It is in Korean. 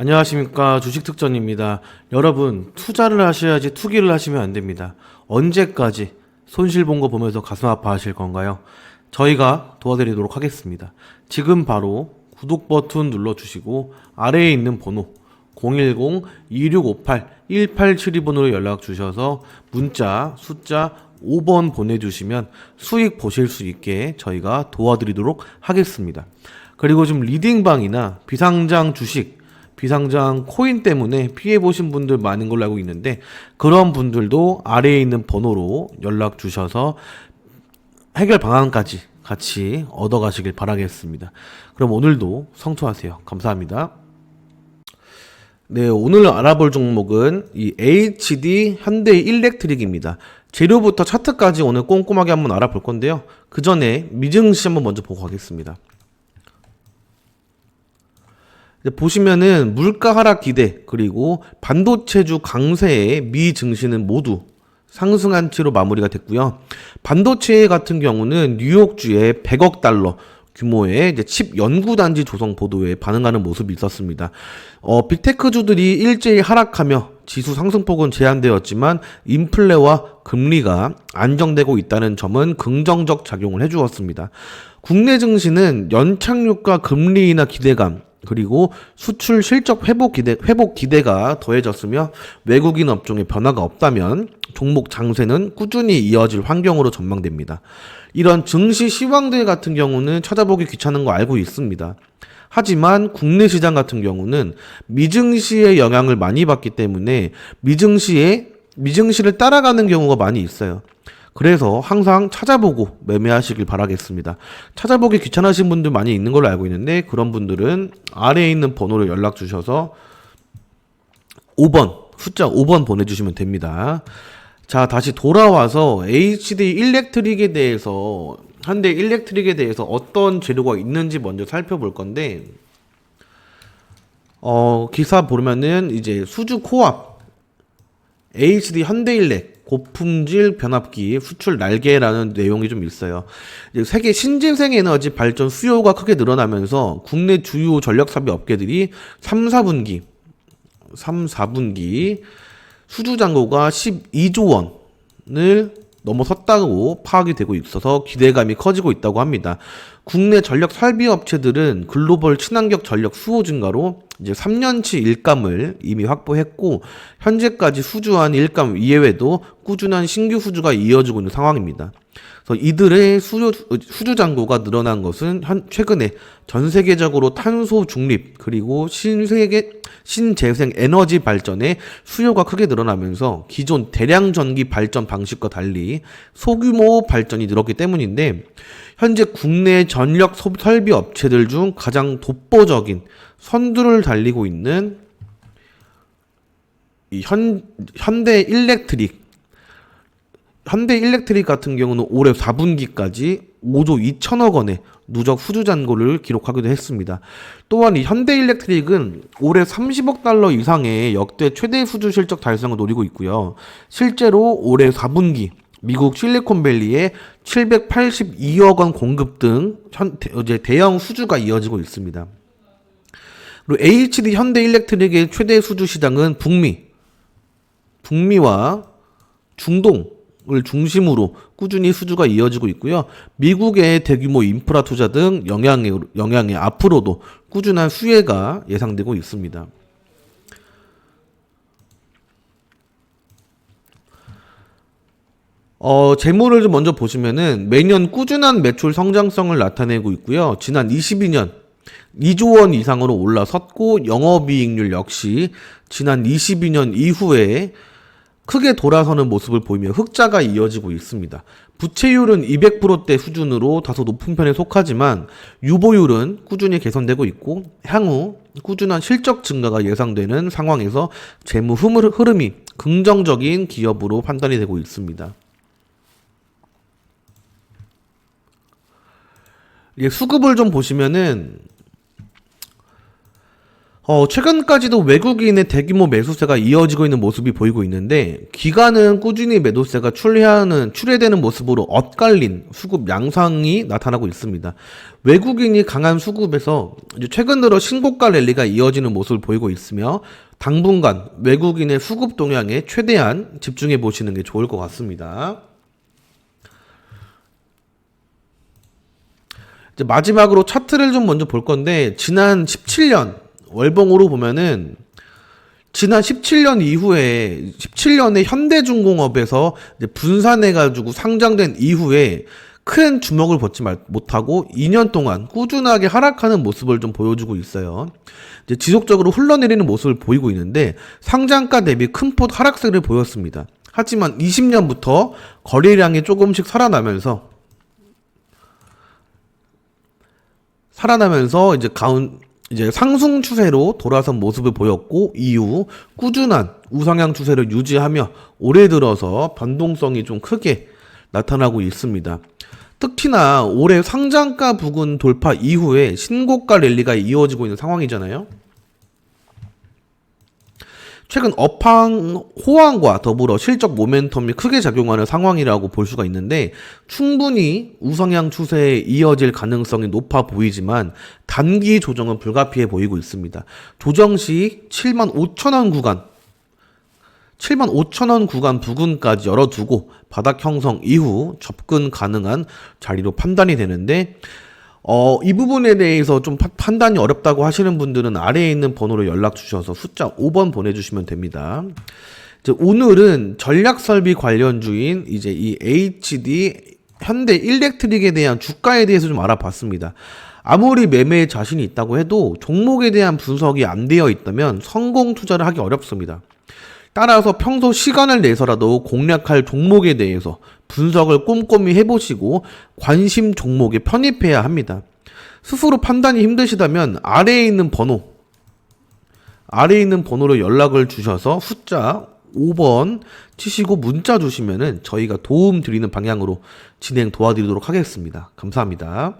안녕하십니까. 주식특전입니다. 여러분, 투자를 하셔야지 투기를 하시면 안 됩니다. 언제까지 손실 본 거 보면서 가슴 아파하실 건가요? 저희가 도와드리도록 하겠습니다. 지금 바로 구독 버튼 눌러주시고 아래에 있는 번호 010-2658-1872번으로 연락 주셔서 문자 숫자 5번 보내주시면 수익 보실 수 있게 저희가 도와드리도록 하겠습니다. 그리고 좀 리딩방이나 비상장 주식, 비상장 코인 때문에 피해보신 분들 많은 걸로 알고 있는데, 그런 분들도 아래에 있는 번호로 연락 주셔서 해결 방안까지 같이 얻어가시길 바라겠습니다. 그럼 오늘도 성투하세요. 감사합니다. 네, 오늘 알아볼 종목은 이 HD 현대일렉트릭입니다. 재료부터 차트까지 오늘 꼼꼼하게 한번 알아볼 건데요. 그 전에 미증시 한번 먼저 보고 가겠습니다. 보시면은 물가 하락 기대 그리고 반도체주 강세에 미 증시는 모두 상승한 채로 마무리가 됐고요. 반도체 같은 경우는 뉴욕주에 100억 달러 규모의 이제 칩 연구단지 조성 보도에 반응하는 모습이 있었습니다. 빅테크주들이 일제히 하락하며 지수 상승폭은 제한되었지만 인플레와 금리가 안정되고 있다는 점은 긍정적 작용을 해주었습니다. 국내 증시는 연착륙과 금리 인하 기대감 그리고 수출 실적 회복 기대가 더해졌으며 외국인 업종의 변화가 없다면 종목 장세는 꾸준히 이어질 환경으로 전망됩니다. 이런 증시 시황들 같은 경우는 찾아보기 귀찮은 거 알고 있습니다. 하지만 국내 시장 같은 경우는 미증시의 영향을 많이 받기 때문에 미증시를 따라가는 경우가 많이 있어요. 그래서 항상 찾아보고 매매하시길 바라겠습니다. 찾아보기 귀찮으신 분들 많이 있는 걸로 알고 있는데, 그런 분들은 아래에 있는 번호로 연락 주셔서 5번, 숫자 5번 보내주시면 됩니다. 자, 다시 돌아와서 HD 일렉트릭에 대해서, 현대 일렉트릭에 대해서 어떤 재료가 있는지 먼저 살펴볼 건데, 기사 보면은 이제 수주 코앞, HD 현대일렉, 고품질 변압기 수출 날개라는 내용이 좀 있어요. 세계 신재생 에너지 발전 수요가 크게 늘어나면서 국내 주요 전력 사비 업계들이 3, 4분기 수주 잔고가 12조 원을 넘어섰다고 파악이 되고 있어서 기대감이 커지고 있다고 합니다. 국내 전력 설비 업체들은 글로벌 친환경 전력 수요 증가로 이제 3년치 일감을 이미 확보했고, 현재까지 수주한 일감 이외에도 꾸준한 신규 수주가 이어지고 있는 상황입니다. 그래서 이들의 수주 잔고가 늘어난 것은 최근에 전 세계적으로 탄소 중립 그리고 신재생 에너지 발전에 수요가 크게 늘어나면서 기존 대량 전기 발전 방식과 달리 소규모 발전이 늘었기 때문인데, 현재 국내 전력 설비 업체들 중 가장 독보적인 선두를 달리고 있는 이 현대 일렉트릭 같은 경우는 올해 4분기까지 5조 2천억 원의 누적 수주 잔고를 기록하기도 했습니다. 또한 이 현대일렉트릭은 올해 30억 달러 이상의 역대 최대 수주 실적 달성을 노리고 있고요. 실제로 올해 4분기 미국 실리콘밸리에 782억 원 공급 등 대형 수주가 이어지고 있습니다. 그리고 HD 현대일렉트릭의 최대 수주 시장은 북미와 중동을 중심으로 꾸준히 수주가 이어지고 있고요. 미국의 대규모 인프라 투자 등 영향에 앞으로도 꾸준한 수혜가 예상되고 있습니다. 재무를 좀 먼저 보시면은 매년 꾸준한 매출 성장성을 나타내고 있고요. 지난 22년 2조 원 이상으로 올라섰고, 영업이익률 역시 지난 22년 이후에 크게 돌아서는 모습을 보이며 흑자가 이어지고 있습니다. 부채율은 200%대 수준으로 다소 높은 편에 속하지만 유보율은 꾸준히 개선되고 있고, 향후 꾸준한 실적 증가가 예상되는 상황에서 재무 흐름이 긍정적인 기업으로 판단이 되고 있습니다. 수급을 좀 보시면은 최근까지도 외국인의 대규모 매수세가 이어지고 있는 모습이 보이고 있는데, 기관은 꾸준히 매도세가 출회되는 모습으로 엇갈린 수급 양상이 나타나고 있습니다. 외국인이 강한 수급에서 이제 최근 들어 신고가 랠리가 이어지는 모습을 보이고 있으며, 당분간 외국인의 수급 동향에 최대한 집중해 보시는 게 좋을 것 같습니다. 이제 마지막으로 차트를 좀 먼저 볼 건데, 지난 17년 월봉으로 보면은 지난 17년 이후에 17년에 현대중공업에서 이제 분산해가지고 상장된 이후에 큰 주목을 받지 못하고 2년 동안 꾸준하게 하락하는 모습을 좀 보여주고 있어요. 이제 지속적으로 흘러내리는 모습을 보이고 있는데 상장가 대비 큰 폭 하락세를 보였습니다. 하지만 20년부터 거래량이 조금씩 살아나면서 이제 상승 추세로 돌아선 모습을 보였고, 이후 꾸준한 우상향 추세를 유지하며 올해 들어서 변동성이 좀 크게 나타나고 있습니다. 특히나 올해 상장가 부근 돌파 이후에 신고가 랠리가 이어지고 있는 상황이잖아요. 최근 호황과 더불어 실적 모멘텀이 크게 작용하는 상황이라고 볼 수가 있는데, 충분히 우상향 추세에 이어질 가능성이 높아 보이지만 단기 조정은 불가피해 보이고 있습니다. 조정 시 75,000원 구간 부근까지 열어두고 바닥 형성 이후 접근 가능한 자리로 판단이 되는데, 이 부분에 대해서 좀 판단이 어렵다고 하시는 분들은 아래에 있는 번호로 연락 주셔서 숫자 5번 보내주시면 됩니다. 이제 오늘은 전략설비 관련주인 이제 이 HD 현대 일렉트릭에 대한 주가에 대해서 좀 알아봤습니다. 아무리 매매에 자신이 있다고 해도 종목에 대한 분석이 안 되어 있다면 성공 투자를 하기 어렵습니다. 따라서 평소 시간을 내서라도 공략할 종목에 대해서 분석을 꼼꼼히 해보시고 관심 종목에 편입해야 합니다. 스스로 판단이 힘드시다면 아래에 있는 번호로 연락을 주셔서 숫자 5번 치시고 문자 주시면은 저희가 도움 드리는 방향으로 진행 도와드리도록 하겠습니다. 감사합니다.